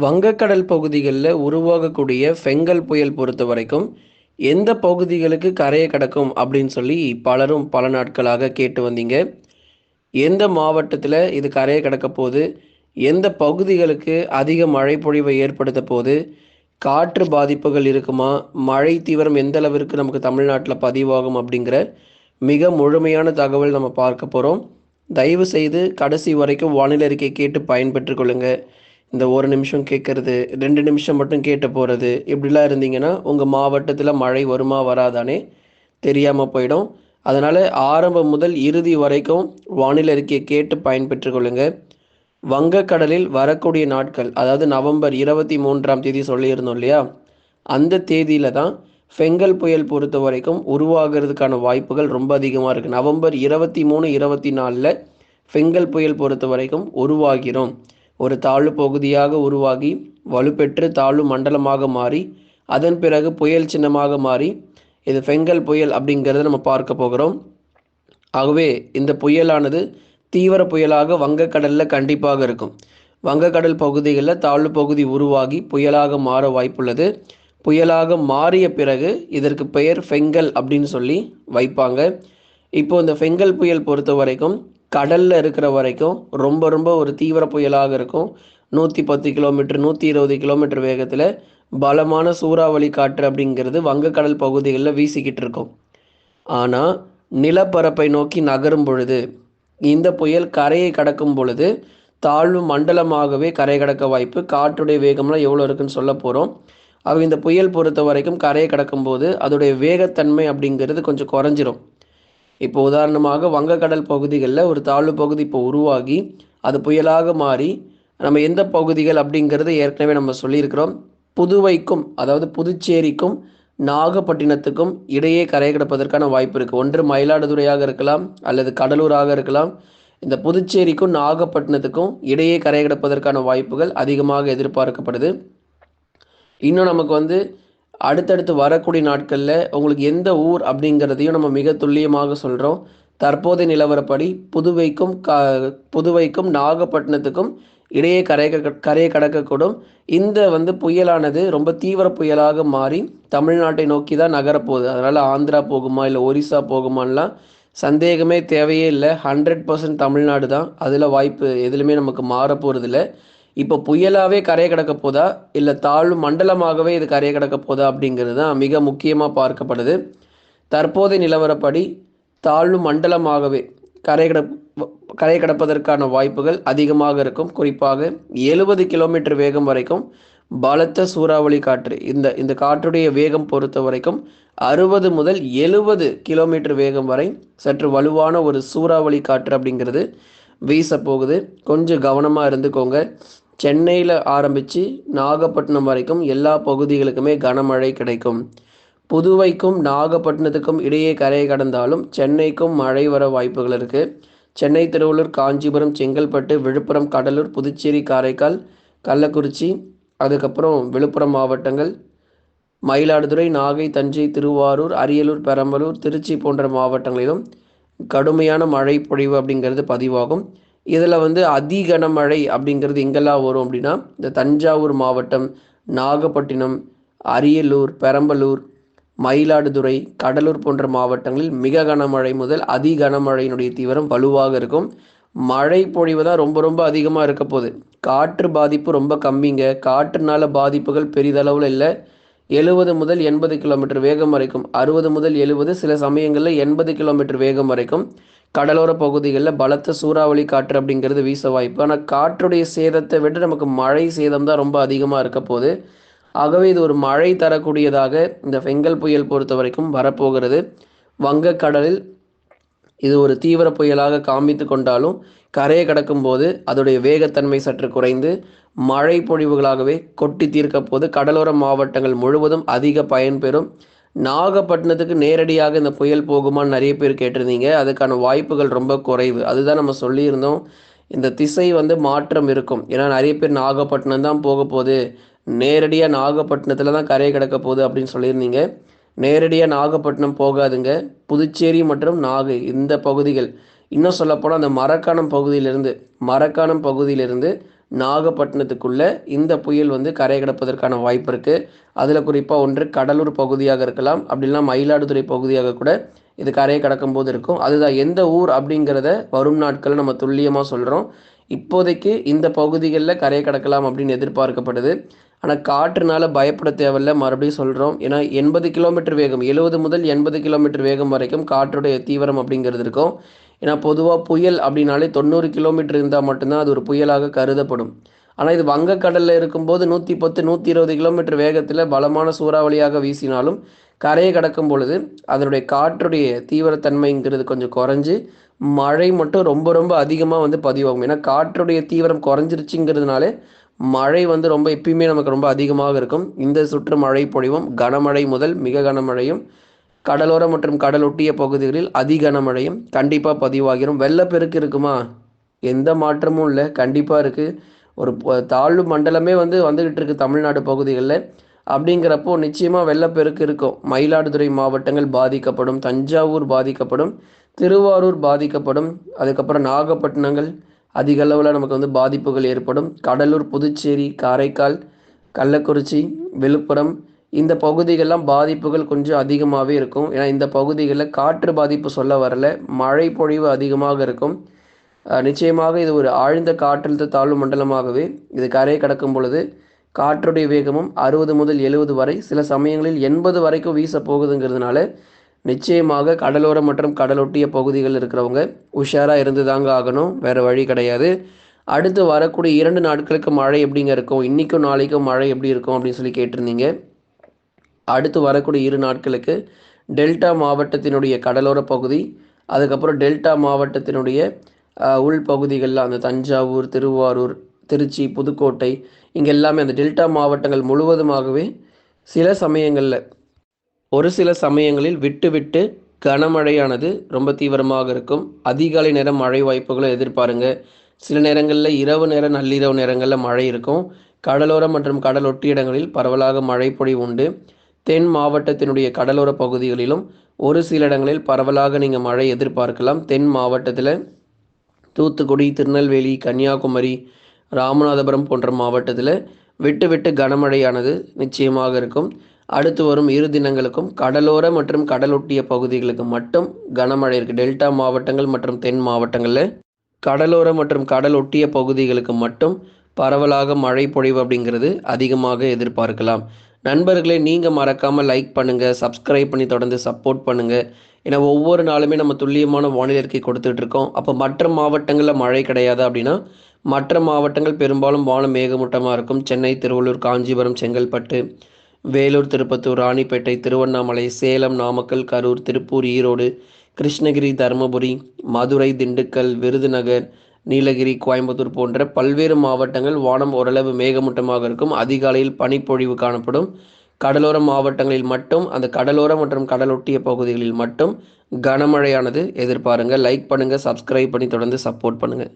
வங்கக்கடல் பகுதிகளில் உருவாகக்கூடிய ஃபெங்கல் புயல் பொறுத்த வரைக்கும் எந்த பகுதிகளுக்கு கரையை கடக்கும் அப்படின்னு சொல்லி பலரும் பல நாட்களாக கேட்டு வந்தீங்க. எந்த மாவட்டத்தில் இது கரையை கடக்க போகுது, எந்த பகுதிகளுக்கு அதிக மழை பொழிவை ஏற்படுத்த போகுது, காற்று பாதிப்புகள் இருக்குமா, மழை தீவிரம் எந்த அளவிற்கு நமக்கு தமிழ்நாட்டில் பதிவாகும் அப்படிங்கிற மிக முழுமையான தகவல் நம்ம பார்க்க போகிறோம். தயவு செய்து கடைசி வரைக்கும் வானிலை அறிக்கை கேட்டு பயன்பெற்றுக் கொள்ளுங்க. இந்த ஒரு நிமிஷம் கேட்கறது, 2 நிமிஷம் மட்டும் கேட்டு போகிறது, இப்படிலாம் இருந்தீங்கன்னா உங்கள் மாவட்டத்தில் மழை வருமா வராதானே தெரியாமல் போயிடும். அதனால் ஆரம்பம் முதல் இறுதி வரைக்கும் வானிலை அறிக்கையை கேட்டு பயன்பெற்றுக் கொள்ளுங்க. வங்கக்கடலில் வரக்கூடிய நாட்கள், அதாவது நவம்பர் 23ஆம் தேதி சொல்லியிருந்தோம் இல்லையா, அந்த தேதியில் தான் ஃபெங்கல் புயல் பொறுத்த வரைக்கும் உருவாகிறதுக்கான வாய்ப்புகள் ரொம்ப அதிகமாக இருக்குது. நவம்பர் 23, 24 ஃபெங்கல் புயல் பொறுத்த வரைக்கும் உருவாகிறோம். ஒரு தாழ்வு பகுதியாக உருவாகி வலுப்பெற்று தாழ்வு மண்டலமாக மாறி அதன் பிறகு புயல் சின்னமாக மாறி இது ஃபெங்கல் புயல் அப்படிங்கிறத நம்ம பார்க்க போகிறோம். ஆகவே இந்த புயலானது தீவிர புயலாக வங்கக்கடலில் கண்டிப்பாக இருக்கும். வங்கக்கடல் பகுதிகளில் தாழ்வு பகுதி உருவாகி புயலாக மாற வாய்ப்புள்ளது. புயலாக மாறிய பிறகு இதற்கு பெயர் ஃபெங்கல் அப்படின்னு சொல்லி வைப்பாங்க. இப்போ இந்த ஃபெங்கல் புயல் பொறுத்த வரைக்கும் கடலில் இருக்கிற வரைக்கும் ரொம்ப ரொம்ப ஒரு தீவிர புயலாக இருக்கும். 110 கிலோமீட்டர் 120 கிலோமீட்டர் வேகத்தில் பலமான சூறாவளி காற்று அப்படிங்கிறது வங்கக்கடல் பகுதிகளில் வீசிக்கிட்டு இருக்கும். ஆனால் நிலப்பரப்பை நோக்கி நகரும் பொழுது, இந்த புயல் கரையை கடக்கும் பொழுது தாழ்வு மண்டலமாகவே கரை கடக்க வாய்ப்பு. காற்றுடைய வேகம்லாம் எவ்வளோ இருக்குன்னு சொல்ல போகிறோம். ஆக இந்த புயல் பொறுத்த வரைக்கும் கரையை கடக்கும்போது அதோடைய வேகத்தன்மை அப்படிங்கிறது கொஞ்சம் குறைஞ்சிரும். இப்போ உதாரணமாக வங்கக்கடல் பகுதிகளில் ஒரு தாழ்வு பகுதி இப்போ உருவாகி அது புயலாக மாறி நம்ம எந்த பகுதிகள் அப்படிங்கிறது ஏற்கனவே நம்ம சொல்லியிருக்கிறோம். புதுவைக்கும், அதாவது புதுச்சேரிக்கும் நாகப்பட்டினத்துக்கும் இடையே கரை கிடப்பதற்கான வாய்ப்பு இருக்குது. ஒன்று மயிலாடுதுறையாக இருக்கலாம் அல்லது கடலூராக இருக்கலாம். இந்த புதுச்சேரிக்கும் நாகப்பட்டினத்துக்கும் இடையே கரை கிடப்பதற்கான வாய்ப்புகள் அதிகமாக எதிர்பார்க்கப்படுது. இன்னும் நமக்கு அடுத்தடுத்து வரக்கூடிய நாட்களில் உங்களுக்கு எந்த ஊர் அப்படிங்கிறதையும் நம்ம மிக துல்லியமாக சொல்கிறோம். தற்போதைய நிலவரப்படி புதுவைக்கும் நாகப்பட்டினத்துக்கும் இடையே கரையை கடக்கக்கூடும். இந்த புயலானது ரொம்ப தீவிர புயலாக மாறி தமிழ்நாட்டை நோக்கி தான் நகரப்போகுது. அதனால் ஆந்திரா போகுமா இல்லை ஒரிசா போகுமான்லாம் சந்தேகமே தேவையே இல்லை. 100% தமிழ்நாடு தான். அதில் வாய்ப்பு எதுலையுமே நமக்கு மாற போகிறதில்ல. இப்போ புயலாகவே கரையை கடக்க போதா இல்லை தாழ்வு மண்டலமாகவே இது கரையை கடக்க போதா அப்படிங்கிறது தான் மிக முக்கியமாக பார்க்கப்படுது. தற்போதைய நிலவரப்படி தாழ்வு மண்டலமாகவே கரை கட கரை கடப்பதற்கான வாய்ப்புகள் அதிகமாக இருக்கும். குறிப்பாக 70 கிலோமீட்டர் வேகம் வரைக்கும் பலத்த சூறாவளி காற்று. இந்த இந்த காற்றுடைய வேகம் பொறுத்த வரைக்கும் 60 முதல் 70 கிலோமீட்டர் வேகம் வரை சற்று வலுவான ஒரு சூறாவளி காற்று அப்படிங்கிறது வீச போகுது. கொஞ்சம் கவனமாக இருந்துக்கோங்க. சென்னையில் ஆரம்பித்து நாகப்பட்டினம் வரைக்கும் எல்லா பகுதிகளுக்குமே கனமழை கிடைக்கும். புதுவைக்கும் நாகப்பட்டினத்துக்கும் இடையே கரையை கடந்தாலும் சென்னைக்கும் மழை வர வாய்ப்புகள் இருக்குது. சென்னை, திருவள்ளூர், காஞ்சிபுரம், செங்கல்பட்டு, விழுப்புரம், கடலூர், புதுச்சேரி, காரைக்கால், கள்ளக்குறிச்சி, அதுக்கப்புறம் விழுப்புரம் மாவட்டங்கள், மயிலாடுதுறை, நாகை, தஞ்சை, திருவாரூர், அரியலூர், பெரம்பலூர், திருச்சி போன்ற மாவட்டங்களிலும் கடுமையான மழை பொழிவு அப்படிங்கிறது பதிவாகும். இதில் அதி கனமழை அப்படிங்கிறது எங்கெல்லாம் வரும் அப்படின்னா, இந்த தஞ்சாவூர் மாவட்டம், நாகப்பட்டினம், அரியலூர், பெரம்பலூர், மயிலாடுதுறை, கடலூர் போன்ற மாவட்டங்களில் மிக கனமழை முதல் அதி கனமழையினுடைய தீவிரம் வலுவாக இருக்கும். மழை பொழிவு தான் ரொம்ப ரொம்ப அதிகமாக இருக்க போகுது. காற்று பாதிப்பு ரொம்ப கம்மிங்க. காற்றுனால பாதிப்புகள் பெரிதளவில் இல்லை. 70 முதல் 80 கிலோமீட்டர் வேகம் வரைக்கும், 60 முதல் 70, சில சமயங்களில் 80 கிலோமீட்டர் வேகம் வரைக்கும் கடலோர பகுதிகளில் பலத்த சூறாவளி காற்று அப்படிங்கிறது வீச வாய்ப்பு. ஆனால் காற்றுடைய சேதத்தை விட நமக்கு மழை சேதம் தான் ரொம்ப அதிகமாக இருக்க போகுது. ஆகவே இது ஒரு மழை தரக்கூடியதாக இந்த ஃபெங்கல் புயல் பொறுத்த வரைக்கும் வரப்போகிறது. வங்கக்கடலில் இது ஒரு தீவிர புயலாக காண்பித்து கொண்டாலும் கரையை கடக்கும் போது அதோடைய வேகத்தன்மை சற்று குறைந்து மழை பொழிவுகளாகவே கொட்டி தீர்க்க போது கடலோர மாவட்டங்கள் முழுவதும் அதிக பயன்பெறும். நாகப்பட்டினத்துக்கு நேரடியாக இந்த புயல் போகுமான்னு நிறைய பேர் கேட்டிருந்தீங்க. அதுக்கான வாய்ப்புகள் ரொம்ப குறைவு. அதுதான் நம்ம சொல்லியிருந்தோம். இந்த திசை மாற்றம் இருக்கும். ஏன்னா நிறைய பேர் நாகப்பட்டினம் தான் போக போகுது, நேரடியாக நாகப்பட்டினத்தில் தான் கரையை கடக்க போகுது அப்படின்னு சொல்லியிருந்தீங்க. நேரடியாக நாகப்பட்டினம் போகாதுங்க. புதுச்சேரி மற்றும் நாகை இந்த பகுதிகள், இன்னும் சொல்லப்போனால் அந்த மரக்காணம் பகுதியிலிருந்து நாகப்பட்டினத்துக்குள்ள இந்த புயல் வந்து கரை கடப்பதற்கான வாய்ப்பு இருக்குது. அதில் குறிப்பாக ஒன்று கடலூர் பகுதியாக இருக்கலாம், அப்படி இல்லைனா மயிலாடுதுறை பகுதியாக கூட இது கரையை கடக்கும்போது இருக்கும். அதுதான் எந்த ஊர் அப்படிங்கிறத வரும் நாட்களில் நம்ம துல்லியமாக சொல்கிறோம். இப்போதைக்கு இந்த பகுதிகளில் கரையை கடக்கலாம் அப்படின்னு எதிர்பார்க்கப்படுது. ஆனால் காற்றுனால பயப்பட தேவையில்ல, மறுபடியும் சொல்கிறோம். ஏன்னா 80 கிலோமீட்டர் வேகம், 70 முதல் 80 கிலோமீட்டர் வேகம் வரைக்கும் காற்றுடைய தீவிரம் அப்படிங்கிறது இருக்கும். ஏன்னா பொதுவாக புயல் அப்படின்னாலே 90 கிலோமீட்டர் இருந்தால் மட்டும்தான் அது ஒரு புயலாக கருதப்படும். ஆனால் இது வங்கக்கடலில் இருக்கும்போது 110 120 கிலோமீட்டர் வேகத்தில் பலமான சூறாவளியாக வீசினாலும் கரையை கடக்கும் பொழுது அதனுடைய காற்றுடைய தீவிரத்தன்மைங்கிறது கொஞ்சம் குறைஞ்சி மழை மட்டும் ரொம்ப ரொம்ப அதிகமாக வந்து பதிவாகும். ஏன்னா காற்றுடைய தீவிரம் குறைஞ்சிருச்சுங்கிறதுனாலே மழை வந்து ரொம்ப எப்பயுமே நமக்கு ரொம்ப அதிகமாக இருக்கும். இந்த சுற்று மழை பொழிவும் கனமழை முதல் மிக கனமழையும், கடலோரம் மற்றும் கடலொட்டிய பகுதிகளில் அதி கனமழையும் கண்டிப்பாக பதிவாகிரும். வெள்ளப்பெருக்கு இருக்குமா? எந்த மாற்றமும் இல்லை, கண்டிப்பாக இருக்குது. ஒரு தாழ்வு மண்டலமே வந்து வந்துக்கிட்டு இருக்குது தமிழ்நாடு பகுதிகளில். அப்படிங்கிறப்போ நிச்சயமாக வெள்ளப்பெருக்கு இருக்கும். மயிலாடுதுறை மாவட்டங்கள் பாதிக்கப்படும், தஞ்சாவூர் பாதிக்கப்படும், திருவாரூர் பாதிக்கப்படும், அதுக்கப்புறம் நாகப்பட்டினங்கள் அதிக அளவில் நமக்கு வந்து பாதிப்புகள் ஏற்படும். கடலூர், புதுச்சேரி, காரைக்கால், கள்ளக்குறிச்சி, விழுப்புரம் இந்த பகுதிகளெலாம் பாதிப்புகள் கொஞ்சம் அதிகமாகவே இருக்கும். ஏன்னா இந்த பகுதிகளில் காற்று பாதிப்பு சொல்ல வரல, மழை பொழிவு அதிகமாக இருக்கும். நிச்சயமாக இது ஒரு ஆழ்ந்த காற்றழுத்த தாழ்வு மண்டலமாகவே இது கரையை கடக்கும் பொழுது காற்றுடைய வேகமும் 60 முதல் 70 வரை, சில சமயங்களில் 80 வரைக்கும் வீச போகுதுங்கிறதுனால நிச்சயமாக கடலோரம் மற்றும் கடலொட்டிய பகுதிகள் இருக்கிறவங்க உஷாராக இருந்து தாங்க ஆகணும், வேறு வழி கிடையாது. அடுத்து வரக்கூடிய 2 நாட்களுக்கு மழை எப்படிங்க இருக்கும், இன்றைக்கும் நாளைக்கும் மழை எப்படி இருக்கும் அப்படின்னு சொல்லி கேட்டிருந்தீங்க. அடுத்து வரக்கூடிய 2 நாட்களுக்கு டெல்டா மாவட்டத்தினுடைய கடலோர பகுதி, அதுக்கப்புறம் டெல்டா மாவட்டத்தினுடைய உள்பகுதிகளில் அந்த தஞ்சாவூர், திருவாரூர், திருச்சி, புதுக்கோட்டை இங்கே எல்லாமே அந்த டெல்டா மாவட்டங்கள் முழுவதுமாகவே சில சமயங்களில் ஒரு சில சமயங்களில் விட்டு விட்டு கனமழையானது ரொம்ப தீவிரமாக இருக்கும். அதிகாலை நேரம் மழை வாய்ப்புகளை எதிர்பாருங்க. சில நேரங்களில் இரவு நேரம், நள்ளிரவு நேரங்களில் மழை இருக்கும். கடலோரம் மற்றும் கடலொட்டி இடங்களில் பரவலாக மழை பொழிவு உண்டு. தென் மாவட்டத்தினுடைய கடலோர பகுதிகளிலும் ஒரு சில இடங்களில் பரவலாக நீங்கள் மழை எதிர்பார்க்கலாம். தென் மாவட்டத்தில் தூத்துக்குடி, திருநெல்வேலி, கன்னியாகுமரி, ராமநாதபுரம் போன்ற மாவட்டத்தில் விட்டு விட்டு கனமழையானது நிச்சயமாக இருக்கும். அடுத்து வரும் 2 தினங்களுக்கும் கடலோர மற்றும் கடலொட்டிய பகுதிகளுக்கு மட்டும் கனமழை இருக்குது. டெல்டா மாவட்டங்கள் மற்றும் தென் மாவட்டங்களில் கடலோர மற்றும் கடலொட்டிய பகுதிகளுக்கு மட்டும் பரவலாக மழை பொழிவு அப்படிங்கிறது அதிகமாக எதிர்பார்க்கலாம். நண்பர்களே, நீங்கள் மறக்காமல் லைக் பண்ணுங்கள், சப்ஸ்கிரைப் பண்ணி தொடர்ந்து சப்போர்ட் பண்ணுங்கள். ஏன்னா ஒவ்வொரு நாளுமே நம்ம துல்லியமான வானிலை அறிக்கை கொடுத்துட்ருக்கோம். அப்போ மற்ற மாவட்டங்களில் மழை கிடையாது அப்படின்னா மற்ற மாவட்டங்கள் பெரும்பாலும் வானம் மேகமூட்டமாக இருக்கும். சென்னை, திருவள்ளூர், காஞ்சிபுரம், செங்கல்பட்டு, வேலூர், திருப்பத்தூர், ராணிப்பேட்டை, திருவண்ணாமலை, சேலம், நாமக்கல், கரூர், திருப்பூர், ஈரோடு, கிருஷ்ணகிரி, தருமபுரி, மதுரை, திண்டுக்கல், விருதுநகர், நீலகிரி, கோயம்புத்தூர் போன்ற பல்வேறு மாவட்டங்கள் வானம் ஓரளவு மேகமூட்டமாக இருக்கும். அதிகாலையில் பனிப்பொழிவு காணப்படும். கடலோர மாவட்டங்களில் மட்டும், அந்த கடலோரம் மற்றும் கடலொட்டிய பகுதிகளில் மட்டும் கனமழையானது எதிர்பாருங்கள். லைக் பண்ணுங்கள், சப்ஸ்கிரைப் பண்ணி தொடர்ந்து சப்போர்ட் பண்ணுங்கள்.